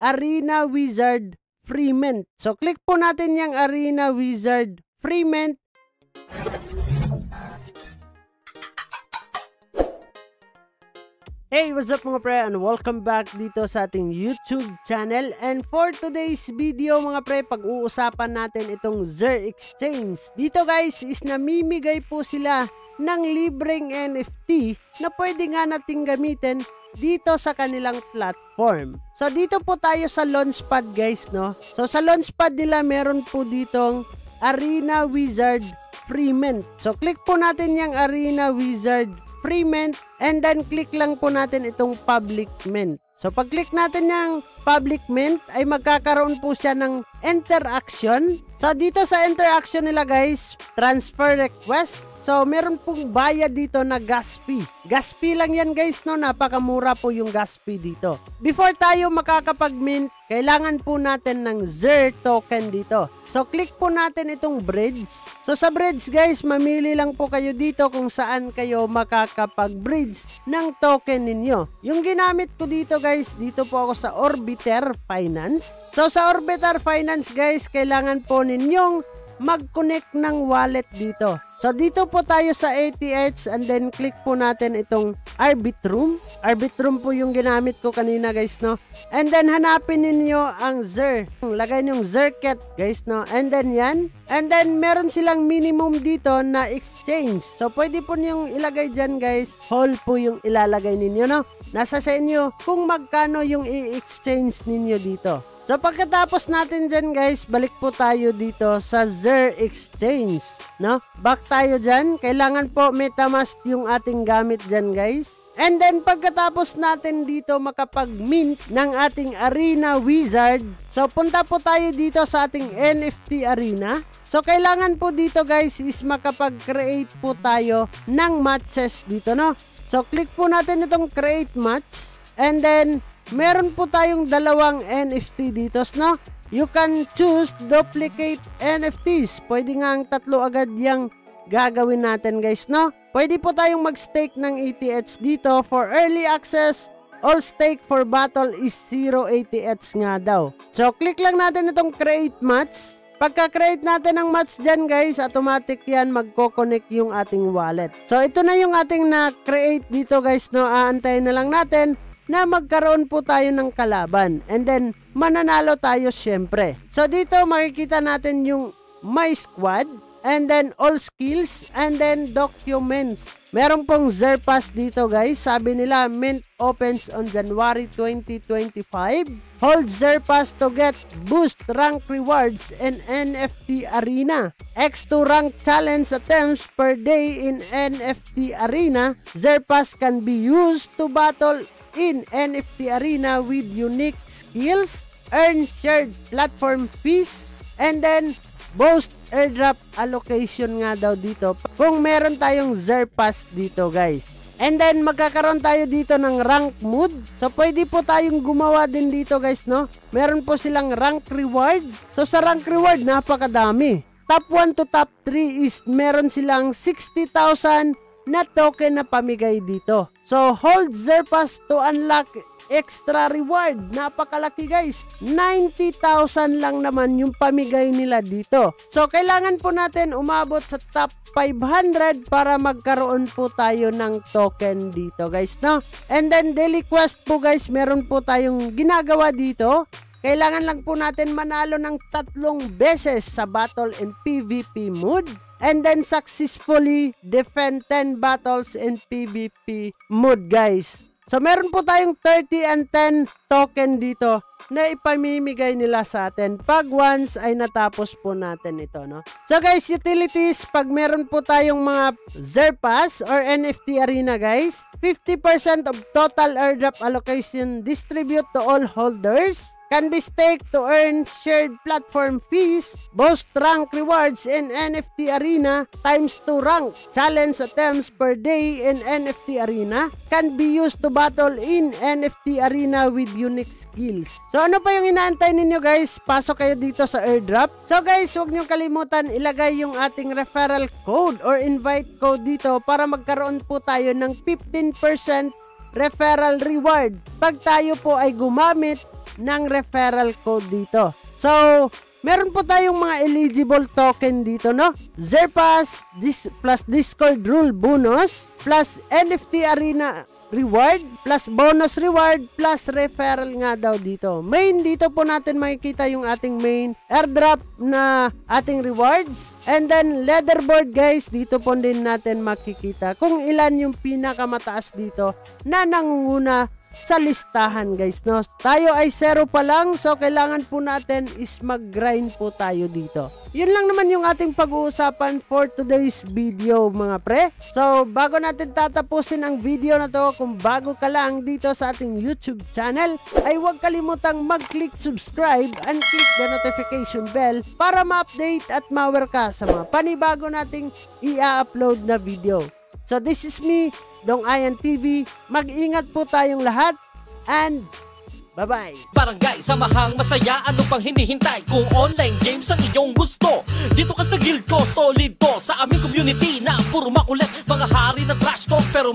Arena Wizard Free Mint. So, click po natin yung Arena Wizard Free Mint. Hey, what's up mga pre, and welcome back dito sa ating YouTube channel. And for today's video mga pre, pag-uusapan natin itong Zer Exchange. Dito guys is namimigay po sila ng libreng NFT na pwede nga nating gamitin dito sa kanilang platform. So dito po tayo sa Launchpad guys, no? So sa Launchpad nila meron po ditong Arena Wizard Free Mint. So click po natin yung Arena Wizard Free Mint and then click lang po natin itong Public Mint. So pag click natin yung Public Mint ay magkakaroon po siya ng interaction. So dito sa interaction nila guys, transfer request. So meron pong bayad dito na gas fee. Gas fee lang yan guys, no? Napakamura po yung gas fee dito. Before tayo makakapag-mint, kailangan po natin ng Zer token dito. So click po natin itong bridge. So sa bridge guys, mamili lang po kayo dito kung saan kayo makakapag-bridge ng token ninyo. Yung ginamit ko dito guys, dito po ako sa Orbiter Finance. So sa Orbiter Finance guys, kailangan po ninyong mag-connect ng wallet dito. So dito po tayo sa ATH and then click po natin itong Arbitrum. Arbitrum po yung ginamit ko kanina guys, no? And then hanapin ninyo ang Zer. Lagay nyo yung Zerket guys, no? And then yan. And then meron silang minimum dito na exchange. So pwede po nyong ilagay dyan guys. Whole po yung ilalagay ninyo, no? Nasa sa inyo kung magkano yung i-exchange ninyo dito. So pagkatapos natin dyan guys, balik po tayo dito sa Zer Exchange, no? Back tayo dyan. Kailangan po MetaMask yung ating gamit dyan guys. And then pagkatapos natin dito makapag-mint ng ating Arena Wizard, so punta po tayo dito sa ating NFT Arena. So kailangan po dito guys is makapag-create po tayo ng matches dito, no? So click po natin itong create match and then meron po tayong dalawang NFT dito, no? You can choose duplicate NFTs. Pwede nga ang tatlo agad yung gagawin natin guys, no? Pwede po tayong mag-stake ng ETH dito for early access. All stake for battle is 0 ETH nga daw. So click lang natin itong create match. Pagka-create natin ng match dyan guys, automatic yan magko-connect yung ating wallet. So ito na yung ating na-create dito guys, no? Aantayin na lang natin na magkaroon po tayo ng kalaban. And then, mananalo tayo syempre. So, dito makikita natin yung My Squad, and then all skills, and then documents. Meron pong Zer Pass dito guys. Sabi nila, mint opens on January 2025. Hold Zer Pass to get boost rank rewards in NFT Arena. X2 rank challenge attempts per day in NFT Arena. Zer Pass can be used to battle in NFT Arena with unique skills, earn shared platform fees, and then boost airdrop allocation nga daw dito kung meron tayong Zer Pass dito guys. And then magkakaroon tayo dito ng rank mood. So pwede po tayong gumawa din dito guys, no? Meron po silang rank reward. So sa rank reward napakadami. Top 1 to top 3 is meron silang 60,000 na token na pamigay dito. So hold Zer Pass to unlock extra reward. Napakalaki guys. 90,000 lang naman yung pamigay nila dito. So kailangan po natin umabot sa top 500 para magkaroon po tayo ng token dito guys, no? And then daily quest po guys, meron po tayong ginagawa dito. Kailangan lang po natin manalo ng 3 beses sa battle and PvP mode. And then successfully defend 10 battles in PvP mode guys. So meron po tayong 30 and 10 token dito na ipamimigay nila sa atin pag once ay natapos po natin ito, no? So guys, utilities, pag meron po tayong mga Zer Pass or NFT Arena guys, 50% of total airdrop allocation distribute to all holders. Can be staked to earn shared platform fees, boost rank rewards in NFT Arena, times 2 rank challenge attempts per day in NFT Arena, can be used to battle in NFT Arena with unique skills. So ano pa yung inaantay ninyo guys? Pasok kayo dito sa airdrop. So guys, huwag nyo kalimutan ilagay yung ating referral code or invite code dito para magkaroon po tayo ng 15% referral reward pag tayo po ay gumamit ng referral code dito. So, meron po tayong mga eligible token dito, no? Zerpass plus Discord rule bonus plus NFT Arena reward plus bonus reward plus referral nga daw dito. Main dito po natin makikita yung ating main airdrop na ating rewards, and then leaderboard guys, dito po din natin makikita kung ilan yung pinakamataas dito na nangunguna sa listahan guys, no? Tayo ay 0 pa lang, so kailangan po natin is mag-grind po tayo dito. Yun lang naman yung ating pag-uusapan for today's video mga pre. So bago natin tatapusin ang video na to, kung bago ka lang dito sa ating YouTube channel, ay huwag kalimutang mag-click subscribe and click the notification bell para ma-update at ma-aware ka sa mga panibago nating i-upload na video. So this is me, Dong Ayan TV. Mag-ingat po tayong lahat and bye-bye. Barangay, samahang masaya, ano pang hinihintay? Kung online games ang iyong gusto, dito ka sa guild ko, solid to. Sa aming community na puro makulit, mga hari na trash talk pero